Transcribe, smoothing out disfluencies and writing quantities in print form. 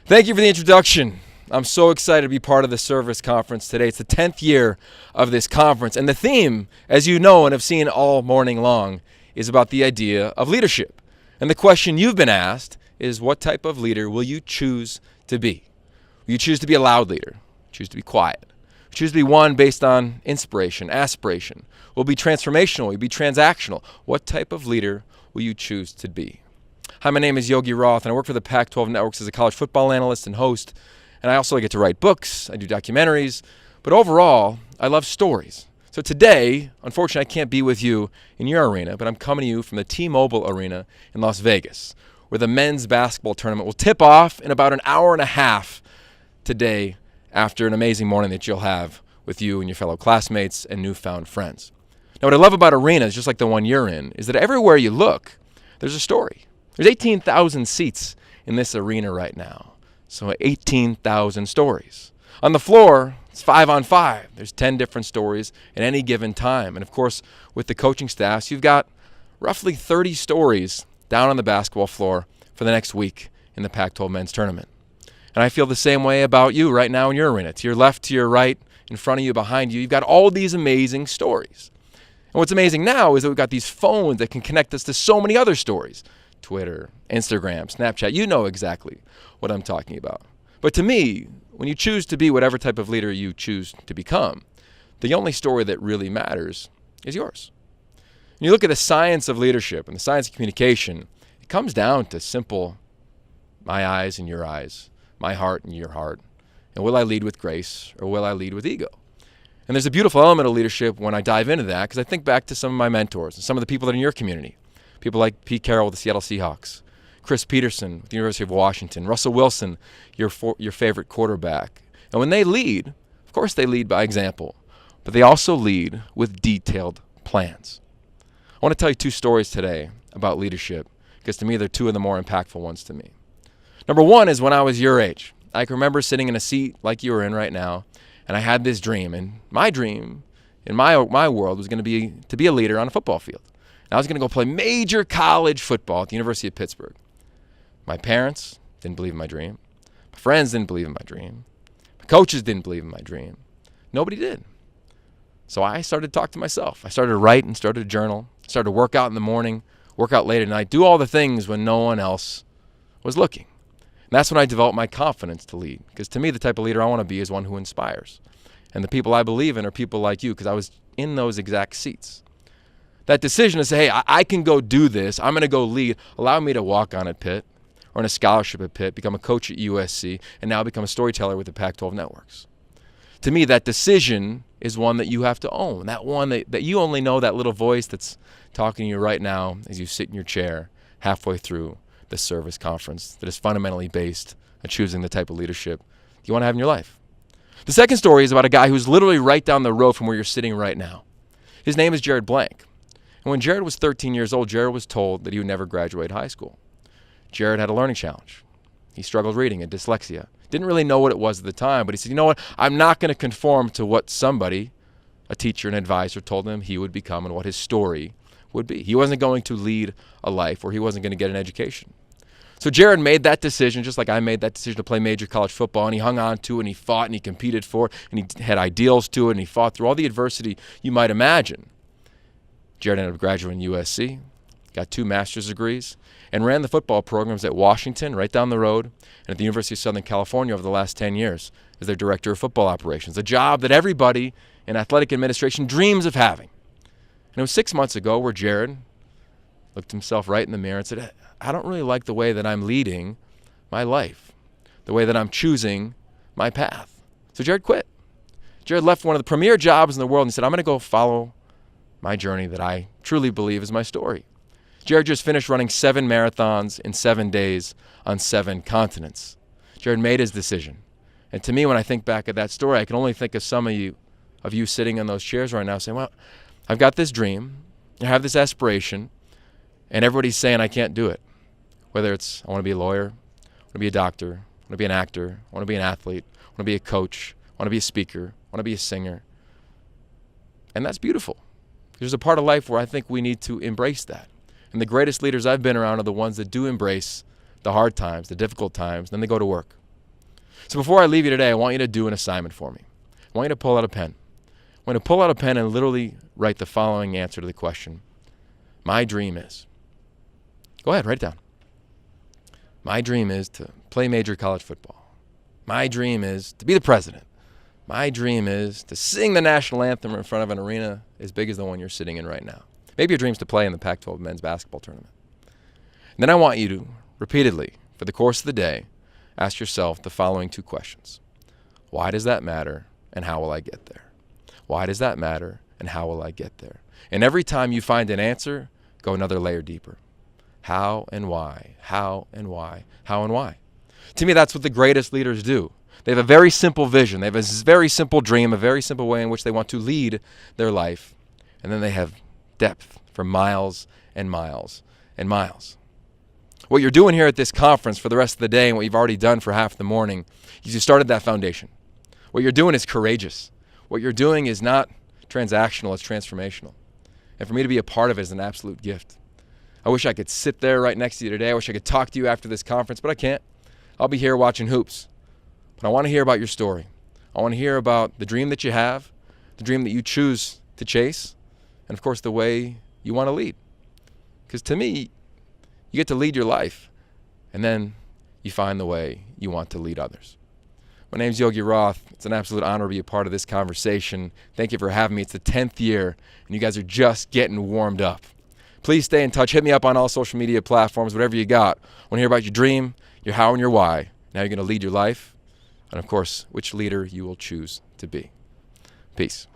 Thank you for the introduction. I'm so excited to be part of the Servus Conference today. It's the 10th year of this conference, and the theme, as you know and have seen all morning long, is about the idea of leadership. And the question you've been asked is, what type of leader will you choose to be? Will you choose to be a loud leader? Choose to be quiet? Choose to be one based on inspiration, aspiration? Will it be transformational? Will it be transactional? What type of leader will you choose to be? Hi, my name is Yogi Roth, and I work for the Pac-12 Networks as a college football analyst and host. And I also get to write books, I do documentaries, but overall, I love stories. So today, unfortunately, I can't be with you in your arena, but I'm coming to you from the T-Mobile Arena in Las Vegas, where the men's basketball tournament will tip off in about an hour and a half today after an amazing morning that you'll have with you and your fellow classmates and newfound friends. Now, what I love about arenas, just like the one you're in, is that everywhere you look, there's a story. There's 18,000 seats in this arena right now. So 18,000 stories. On the floor, it's 5-on-5. There's 10 different stories at any given time. And of course, with the coaching staffs, you've got roughly 30 stories down on the basketball floor for the next week in the Pac-12 men's tournament. And I feel the same way about you right now in your arena. To your left, to your right, in front of you, behind you, you've got all these amazing stories. And what's amazing now is that we've got these phones that can connect us to so many other stories. Twitter, Instagram, Snapchat, you know exactly what I'm talking about. But to me, when you choose to be whatever type of leader you choose to become, the only story that really matters is yours. When you look at the science of leadership and the science of communication, it comes down to simple, my eyes and your eyes, my heart and your heart. And will I lead with grace or will I lead with ego? And there's a beautiful element of leadership when I dive into that, because I think back to some of my mentors and some of the people that are in your community. People like Pete Carroll with the Seattle Seahawks, Chris Peterson with the University of Washington, Russell Wilson, your favorite quarterback. And when they lead, of course they lead by example, but they also lead with detailed plans. I want to tell you two stories today about leadership, because to me they're two of the more impactful ones to me. Number one is when I was your age. I can remember sitting in a seat like you are in right now, and I had this dream. And my dream in my world was going to be a leader on a football field. I was going to go play major college football at the University of Pittsburgh. My parents didn't believe in my dream. My friends didn't believe in my dream. My coaches didn't believe in my dream. Nobody did. So I started to talk to myself. I started to write and started to journal. Started to work out in the morning, work out late at night, do all the things when no one else was looking. And that's when I developed my confidence to lead. Because to me, the type of leader I want to be is one who inspires. And the people I believe in are people like you, because I was in those exact seats. That decision to say, hey, I can go do this, I'm going to go lead, allowed me to walk on at Pitt, or on a scholarship at Pitt, become a coach at USC, and now become a storyteller with the Pac-12 networks. To me, that decision is one that you have to own, that one that you only know, that little voice that's talking to you right now as you sit in your chair halfway through the Servus Conference that is fundamentally based on choosing the type of leadership you want to have in your life. The second story is about a guy who's literally right down the road from where you're sitting right now. His name is Jared Blank. And when Jared was 13 years old, Jared was told that he would never graduate high school. Jared had a learning challenge. He struggled reading and dyslexia. Didn't really know what it was at the time, but he said, you know what, I'm not going to conform to what somebody, a teacher, an advisor, told him he would become and what his story would be. He wasn't going to lead a life where he wasn't going to get an education. So Jared made that decision, just like I made that decision to play major college football, and he hung on to it, and he fought, and he competed for it, and he had ideals to it, and he fought through all the adversity you might imagine. Jared ended up graduating USC, got 2 master's degrees, and ran the football programs at Washington, right down the road, and at the University of Southern California over the last 10 years as their director of football operations, a job that everybody in athletic administration dreams of having. And it was 6 months ago where Jared looked himself right in the mirror and said, I don't really like the way that I'm leading my life, the way that I'm choosing my path. So Jared quit. Jared left one of the premier jobs in the world and he said, I'm going to go follow my journey that I truly believe is my story. Jared just finished running 7 marathons in 7 days on 7 continents. Jared made his decision. And to me, when I think back at that story, I can only think of some of you sitting in those chairs right now saying, well, I've got this dream, I have this aspiration, and everybody's saying I can't do it. Whether it's I want to be a lawyer, I want to be a doctor, I want to be an actor, I want to be an athlete, I want to be a coach, I want to be a speaker, I want to be a singer. And that's beautiful. There's a part of life where I think we need to embrace that. And the greatest leaders I've been around are the ones that do embrace the hard times, the difficult times, then they go to work. So before I leave you today, I want you to do an assignment for me. I want you to pull out a pen. I want to pull out a pen and literally write the following answer to the question. My dream is. Go ahead, write it down. My dream is to play major college football. My dream is to be the president. My dream is to sing the national anthem in front of an arena as big as the one you're sitting in right now. Maybe your dream is to play in the Pac-12 men's basketball tournament. And then I want you to repeatedly, for the course of the day, ask yourself the following 2 questions. Why does that matter, and how will I get there? Why does that matter, and how will I get there? And every time you find an answer, go another layer deeper. How and why, how and why, how and why. To me, that's what the greatest leaders do. They have a very simple vision. They have a very simple dream, a very simple way in which they want to lead their life. And then they have depth for miles and miles and miles. What you're doing here at this conference for the rest of the day and what you've already done for half the morning is you started that foundation. What you're doing is courageous. What you're doing is not transactional, it's transformational. And for me to be a part of it is an absolute gift. I wish I could sit there right next to you today. I wish I could talk to you after this conference, but I can't. I'll be here watching hoops. But I want to hear about your story. I want to hear about the dream that you have, the dream that you choose to chase, and of course the way you want to lead. Because to me, you get to lead your life, and then you find the way you want to lead others. My name's Yogi Roth. It's an absolute honor to be a part of this conversation. Thank you for having me. It's the 10th year, and you guys are just getting warmed up. Please stay in touch. Hit me up on all social media platforms, whatever you got. I want to hear about your dream, your how, and your why. Now you're going to lead your life, and of course, which leader you will choose to be. Peace.